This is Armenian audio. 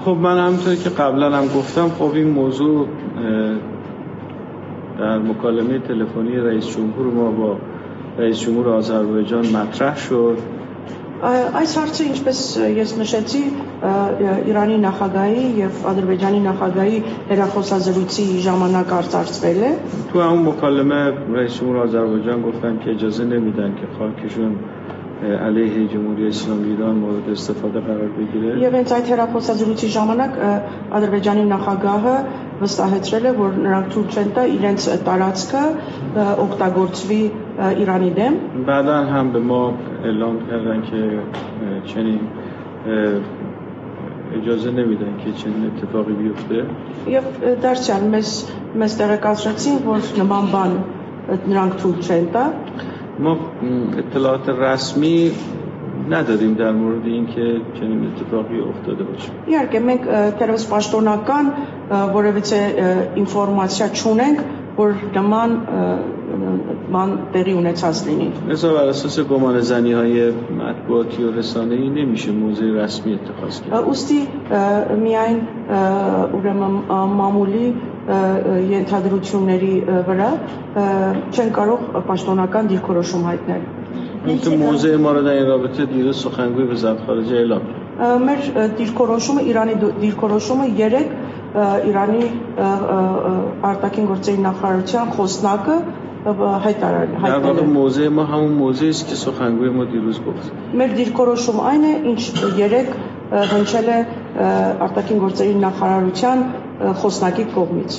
خب من همونطور که قبلا هم گفتم خب این موضوع در مکالمه تلفنی رئیس جمهور ما با رئیس جمهور آذربایجان مطرح شد. Այս հարցը ինչպես ես նշեցի Իրանի նախագահի եւ Ադրբեջանի նախագահի հերախոսազրույցի ժամանակ արծարծվել է. تو همون مکالمه رئیس جمهور آذربایجان گفتن که اجازه نمیدن که خاکشون علیه جمهوری اسلامی ایران مورد استفاده قرار بگیره. Եվ հենց այդ հերախոսազրույցի ժամանակ Ադրբեջանի նախագահը վստահեցրել է, որ նրանք թույլ չեն տա իրենց տարածքը օգտագործվի Իրանի դեմ. بعدا هم به ما اعلام کردن که چنین اجازه نمیدن که چنین اتفاقی بیفته. Եվ դարձյալ մեզ տեղեկացրեցին, որ նման բան նրանք թույլ չեն տա. ما اطلاعات رسمی نداریم در مورد اینکه چنین اتفاقی افتاده باشه. Իհարկե մենք դեռևս պաշտոնական որևիցե ինֆորմացիա չունենք, որ նման բան տեղի ունեցած լինի. لذا بر اساس گمان زنی‌های مطبوعاتی و رسانه‌ای نمیشه موضع رسمی اتخاذ کرد. Ուստի միայն ուրեմն մամուլի ենթադրությունների վրա չեն կարող պաշտոնական դիրքորոշում հայտնել. اینکه موضع ما رو در این رابطه دیروز سخنگوی وزارت خارجه اعلام کرد. Մեր դիրքորոշումը Իրանի դիրքորոշումը 3 Իրանի արտաքին գործերի նախարարության խոսնակը در واقع موضع ما همون موضعی است که سخنگوی ما دیروز گفت. Մեր դիրքորոշումը այն է, ինչ 3 հնչել է արտաքին գործերի նախարարության խոսնակի կողմից.